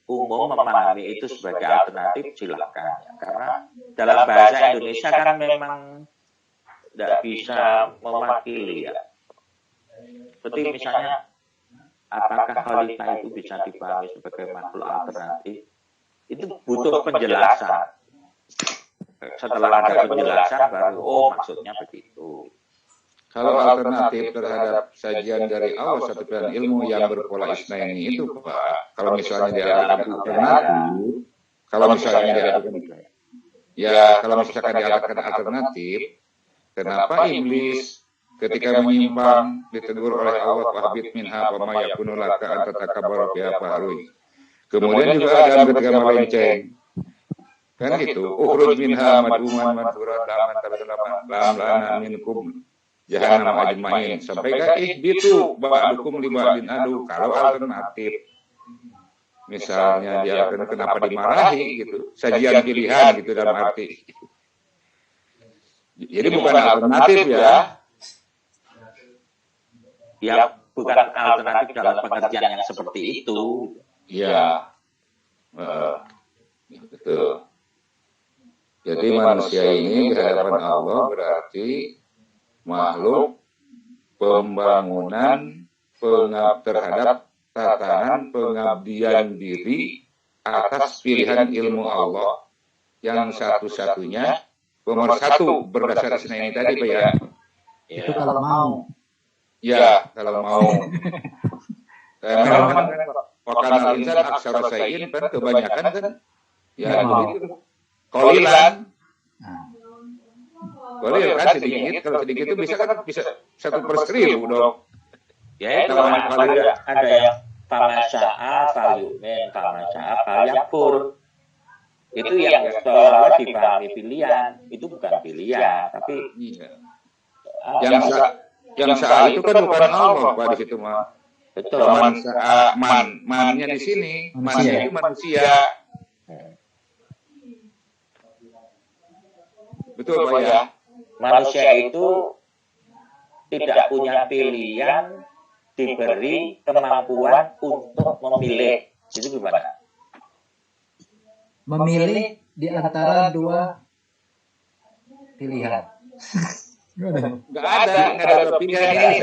[SPEAKER 1] umum memahami itu sebagai alternatif silakan ya. Karena dalam bahasa Indonesia kan memang tidak bisa mewakili ya. Seperti misalnya apakah khalifah itu bisa dipahami sebagai makhluk alternatif? Itu butuh penjelasan. Setelah ada penjelasan baru maksudnya begitu.
[SPEAKER 2] Kalau alternatif terhadap sajian dari Allah satu pilihan ilmu yang berpola isnaini itu Pak, kalau misalnya diadakan alternatif, kalau misalkan diadakan alternatif, kenapa iblis ketika menyimpang ditegur oleh Allah fahbit minha wa ma yakunu laka an tatakabbaru biha fa'rui. Kemudian juga ada ketika melenceng. Kan gitu, ukhruj minha mad'uman madhuran laman tabalaman lam lana minkum jahannam ajmain. Sampai kan ihbitu ba'dukum li ba'din adu. Kalau alternatif misalnya dia kenapa dimarahi gitu, sajian pilihan gitu dalam arti. Jadi bukan alternatif ya.
[SPEAKER 1] Ya bukan alternatif dalam pengertian yang seperti itu.
[SPEAKER 2] Ya, betul. Jadi manusia ini di hadapan Allah berarti makhluk pembangunan terhadap tatanan pengabdian diri atas pilihan ilmu Allah yang satu-satunya nomor satu berdasar isna ini tadi Pak ya.
[SPEAKER 3] Itu kalau mau.
[SPEAKER 2] Ya, kalau mau. Memang wakanal insan aksara sayin kan kebanyakan kan ya begitu. Kolilan. Kolil kan sedikit, kalau sedikit itu bisa 1/1000 dong.
[SPEAKER 1] Ya itu ada yang famasya'a falyu'min, famasya'a falyakfur. Itu yang seolah-olah dipahami pilihan, itu bukan pilihan, tapi
[SPEAKER 2] yang saat itu kan bukan Allah Pak di situ mah.
[SPEAKER 1] Betul.
[SPEAKER 2] Mannya di sini, mannya itu manusia. Betul Pak ya.
[SPEAKER 1] Manusia itu tidak punya pilihan, diberi kemampuan untuk memilih. Itu gimana?
[SPEAKER 3] Memilih di antara dua pilihan.
[SPEAKER 2] Nggak ada dua pilihan ini.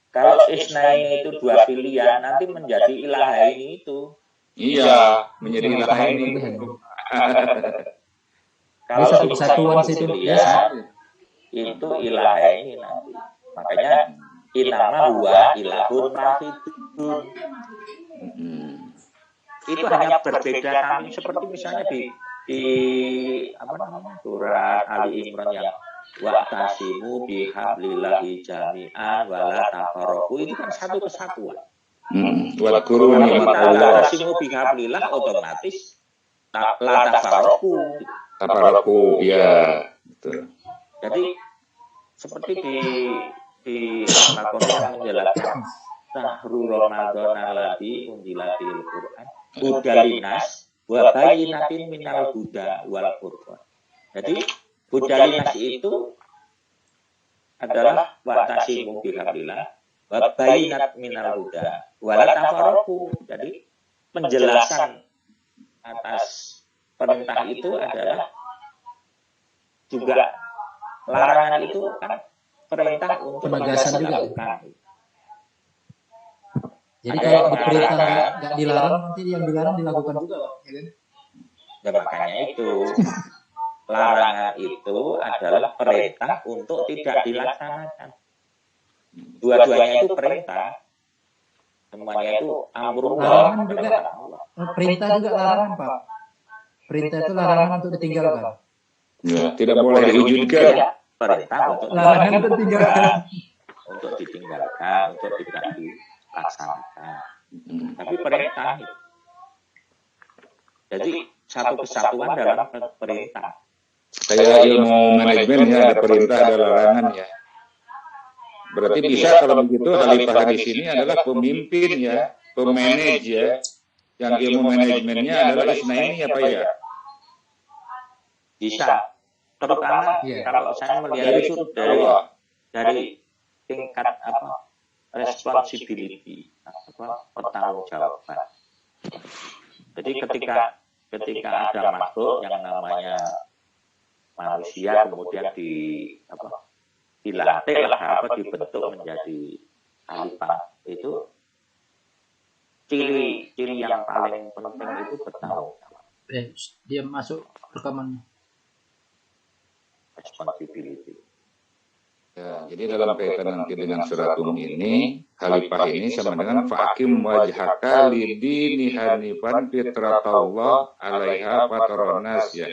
[SPEAKER 1] Kalau isnaini itu dua pilihan, nanti menjadi ilahaini itu.
[SPEAKER 2] Iya, menjadi ilahaini.
[SPEAKER 1] Kalau
[SPEAKER 3] satu kesatuan situ
[SPEAKER 1] ya, itu ilahaini nanti. Makanya inama huwa ilahun wahidun. Itu hanya berbeda kami, seperti misalnya di apa namanya surat Ali Imran yang wa'tasimu bihablillahi jami'an wala tafarraqu, itu kan satu kesatuan.
[SPEAKER 2] Wa qur'an Allah.
[SPEAKER 1] Wa'tasimu bihablillah otomatis la tafarraqu.
[SPEAKER 2] Tafarraqu, ya, betul.
[SPEAKER 1] Jadi seperti di Al-Qur'an menjelaskan sahru Ramadan alladzi unzilatil Qur'an hudalinas wa bayyinatin minal huda wal furqan. Jadi hudalinas itu adalah wa'tasimu bihablillah wa bayyinat minal huda wal tafarraqu. Jadi penjelasan atas perintah itu adalah juga larangan itu kan perintah untuk
[SPEAKER 3] penegasan juga.
[SPEAKER 1] Lakukan.
[SPEAKER 3] Jadi kalau diperintah nggak dilarang, nanti yang dilarang dilakukan juga, Pak.
[SPEAKER 1] Dan makanya itu larangan itu adalah perintah untuk tidak dilaksanakan. Dua-duanya itu perintah. Semuanya itu amrun
[SPEAKER 3] larangan juga. Perintah juga larangan, Pak. Perintah itu larangan untuk ditinggalkan.
[SPEAKER 2] Ya, tidak boleh diwujudkan.
[SPEAKER 1] Ya, perintah untuk
[SPEAKER 3] larangan untuk ditinggalkan.
[SPEAKER 1] Untuk ditinggalkan, untuk tidak dilaksanakan. Tapi perintah. Jadi satu kesatuan dalam perintah.
[SPEAKER 2] Kayak ilmu manajemen ya, ada perintah, ada larangan ya. Berarti bisa kalau begitu Khalifah di sini adalah pemimpin ya, pemanage ya. Yang ilmu manajemennya adalah isnaini apa ya?
[SPEAKER 1] Bisa. Terutama kalau saya melihat itu dari tingkat apa responsibility, pertanggungjawaban. Jadi ketika ada makhluk yang namanya manusia kemudian dilatih lah dibentuk menjadi khalifah, itu ciri yang paling penting itu bertanggung jawab.
[SPEAKER 3] Dia masuk rekamannya.
[SPEAKER 1] Responsibility.
[SPEAKER 2] Ya, jadi dalam kaitan nanti dengan surat ini, khalifah ini sama dengan fa'akim wajhaka lidini hanifan fitratallah alaiha patronas ya.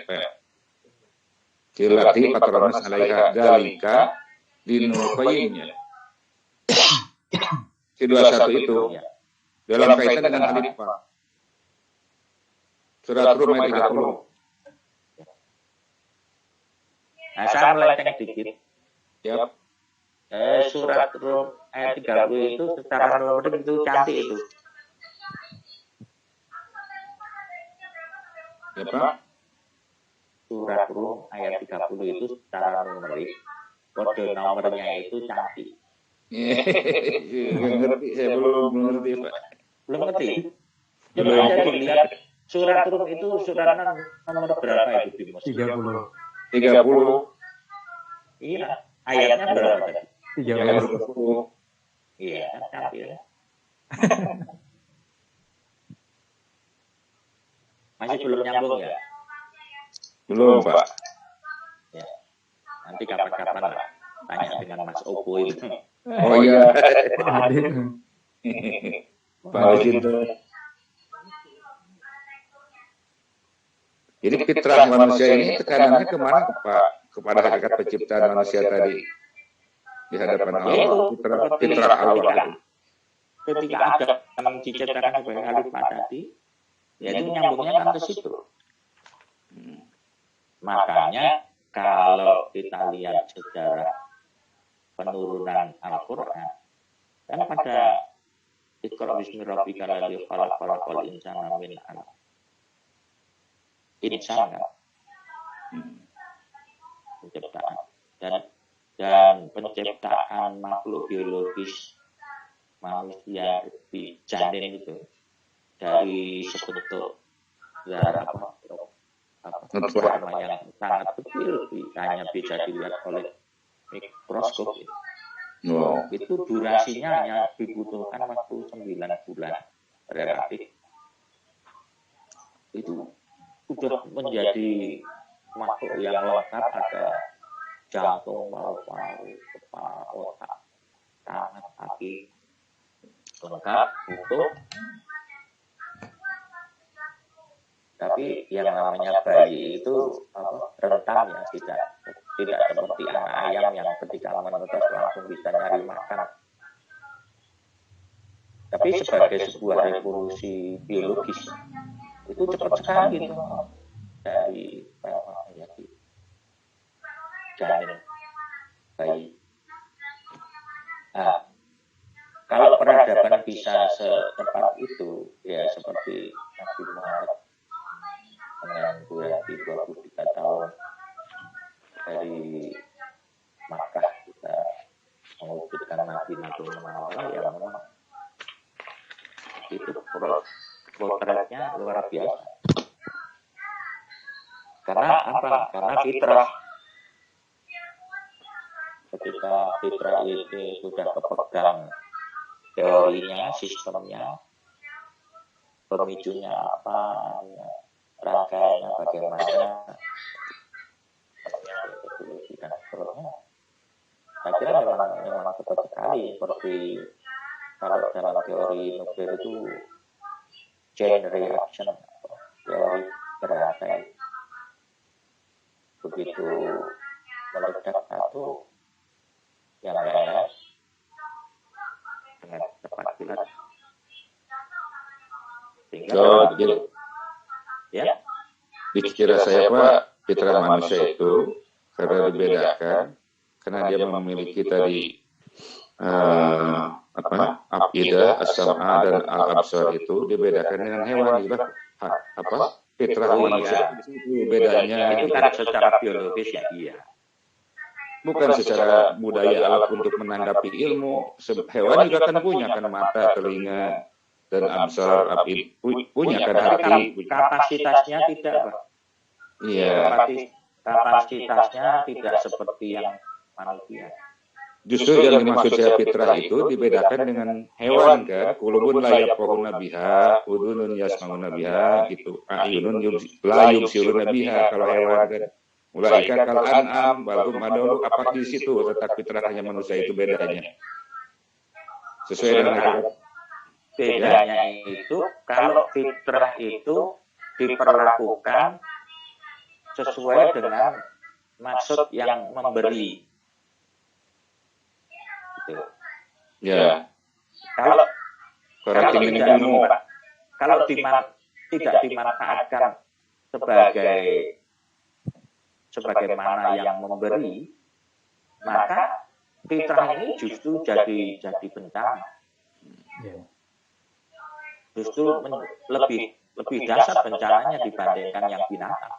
[SPEAKER 2] Kilati patronas alaiha dalika dinulqayyimnya. Si 21 itu dalam kaitan dengan khalifah. Surat Rum ayat 30.
[SPEAKER 1] Nah, saya melenceng dikit.
[SPEAKER 2] Yap.
[SPEAKER 1] Surat Rum ayat 30 itu secara numerik itu cantik itu.
[SPEAKER 2] Ya, Pak.
[SPEAKER 1] Surat Rum ayat 30 itu secara numerik, kode nomornya itu cantik.
[SPEAKER 2] Nggak ngerti, saya belum ngerti, Pak.
[SPEAKER 1] Belum ngerti? Coba aja dilihat surat Rum itu surat nomor berapa itu di Muslim?
[SPEAKER 2] 30.
[SPEAKER 1] Iya, ayatnya berapa tadi?
[SPEAKER 2] 30.
[SPEAKER 1] Iya, cantik ya. Masih belum nyambung ya?
[SPEAKER 2] Belum, Pak.
[SPEAKER 1] Ya. Nanti kapan-kapan lah tanya dengan Mas Opo itu.
[SPEAKER 2] Oh iya. Pak Adit. Jadi fitrah manusia ini tekanannya kemana, Pak? Kepada hakikat penciptaan manusia tadi di hadapan Allah, fitrah Allah.
[SPEAKER 1] Ketika ada yang diciptakan sebagai khalifah tadi, yaitu nyambungnya kan ke situ. Makanya kalau kita lihat sejarah penurunan Al-Quran, kan pada Iqra bismi rabbikal ladzi khalaq khalaqal insana min 'alaq. Insan kan penciptaan dan penciptaan makhluk biologis manusia di janin itu dari sebentuk zat sperma yang sangat kecil, hanya bisa dilihat oleh mikroskop.
[SPEAKER 2] Wow.
[SPEAKER 1] Itu durasinya hanya dibutuhkan waktu 9 bulan, relatif. Itu sudah menjadi makhluk yang lengkap, ada jantung, paru-paru, kepala, otak, tangan, kaki, lengkap, utuh. Tapi yang namanya bayi itu rentan ya, tidak seperti anak ayam yang ketika menetas langsung bisa nyari makan. Tapi sebagai sebuah revolusi biologis itu cepat sekali gitu dari janin bayi. Nah, kalau peradaban bisa secepat itu, ya seperti Nabi Muhammad dengan durasi 23 tahun dari Makkah kita mewujudkan Nabi Muhammad, ya memang itu potretnya luar biasa. Karena apa? Karena fitrah. Ketika fitrah ini sudah kepegang teorinya, sistemnya, pemicunya apa, rangkaiannya bagaimana, evolusi dan seterusnya. Saya kira memang cepat sekali, seperti kalau dalam teori nuklir itu chain reaction, teori berantai. Begitu meledak satu, yang lain dengan cepat kilat.
[SPEAKER 2] Kalau begini,
[SPEAKER 1] Ya,
[SPEAKER 2] dikira saya Pak, fitrah manusia itu karena dibedakan, karena dia memiliki tadi afidah, as-sam'a dan al-absar itu dibedakan dengan hewan juga. Fitrah manusia itu bedanya
[SPEAKER 1] itu kan secara biologis ya iya.
[SPEAKER 2] bukan secara budaya alat untuk menanggapi ilmu. Hewan juga kan punya kan mata, telinga, dan absar, punya kan hati.
[SPEAKER 1] Kapasitasnya tidak, Pak.
[SPEAKER 2] Iya.
[SPEAKER 1] Kapasitasnya tidak seperti yang manusia.
[SPEAKER 2] Justru yang dimaksud saya fitrah itu dibedakan dengan hewan kan. Kulubun la yafqahuna biha, udunun yasma'una biha gitu. Ayunun la yubsiruna biha kalau hewan kan. Ulaika kal an'am bal hum adallu, apa di situ letak fitrahnya manusia itu bedanya. Sesuai dengan
[SPEAKER 1] bedanya itu kalau fitrah itu diperlakukan sesuai dengan maksud yang memberi. Gitu.
[SPEAKER 2] Ya.
[SPEAKER 1] Kalau tidak dimanfaatkan sebagaimana yang memberi, maka fitrah ini justru jadi bencana. Justru lebih dahsyat bencananya dibandingkan yang binatang.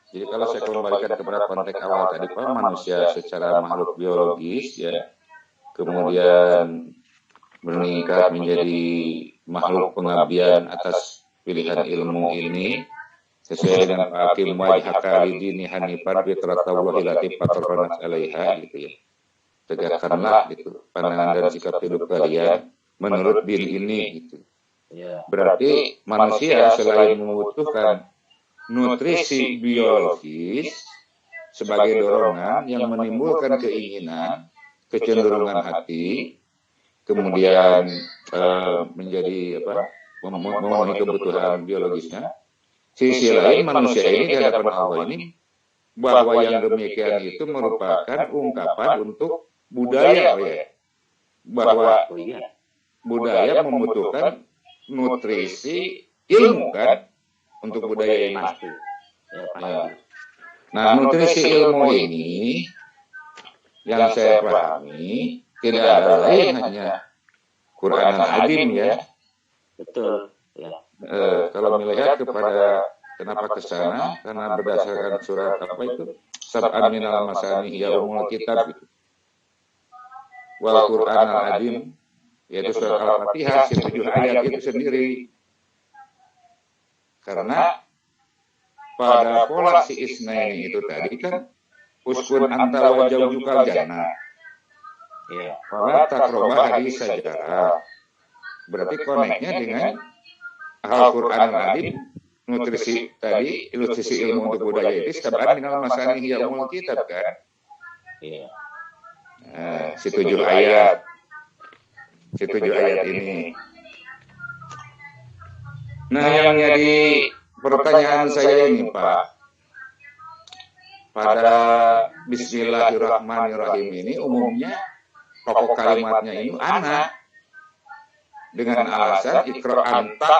[SPEAKER 2] Jadi kalau saya kembalikan kepada konteks awal tadi Pak, manusia secara makhluk biologis ya, kemudian meningkat menjadi makhluk pengabdian atas pilihan ilmu ini sesuai dengan Hakim wajhaka lidini hanifan fitratallahi lati fatarnas 'alaiha gitu ya. Tegakkanlah gitu pandangan dan sikap hidup kalian menurut din ini gitu. Berarti manusia selain membutuhkan nutrisi biologis sebagai dorongan yang menimbulkan keinginan, kecenderungan hati, kemudian menjadi memenuhi kebutuhan biologisnya. Sisi lain manusia ini di hadapan Allah ini bahwa yang demikian itu merupakan ungkapan untuk budaya bahwa budaya membutuhkan nutrisi ilmu kan untuk budaya ini. Nah, nutrisi ilmu ini yang saya pahami tidak ada lain hanya Quran al-Azim ya.
[SPEAKER 1] Betul. Ya.
[SPEAKER 2] Kalau melihat kepada kenapa ke sana, karena berdasarkan surat apa itu sab'an minal masani ya umul kitab gitu. Wal Quran al-Azim yaitu surat Al-Fatihah 7 ayat itu sendiri Karena pada pola si isnaini itu tadi kan uskun anta wa jaujukal jannah.
[SPEAKER 1] Iya.
[SPEAKER 2] Wala takrobah hadis sajarah. Berarti koneknya dengan Al-Quranul Azim, nutrisi tadi, ilustrasi ilmu untuk budaya itu setabaan minal masani hiya umul kitab kan.
[SPEAKER 1] Iya.
[SPEAKER 2] Si 7 ayat. Si 7 ayat ini. Nah, yang jadi pertanyaan saya ini, Pak. Pada Bismillahirrahmanirrahim ini umumnya pokok kalimatnya ini ana dengan alasan ikra anta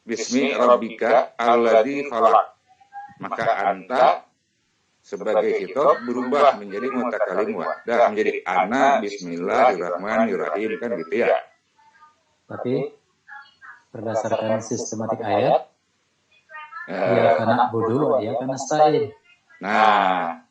[SPEAKER 2] bismi rabbika alladzi khalaq. Maka anta sebagai khitab berubah menjadi mutakalim wahdah, menjadi ana bismillahirrahmanirrahim kan gitu ya.
[SPEAKER 3] Tapi berdasarkan sistematik ayat, dia karena bodoh, dia karena stain.
[SPEAKER 2] Nah,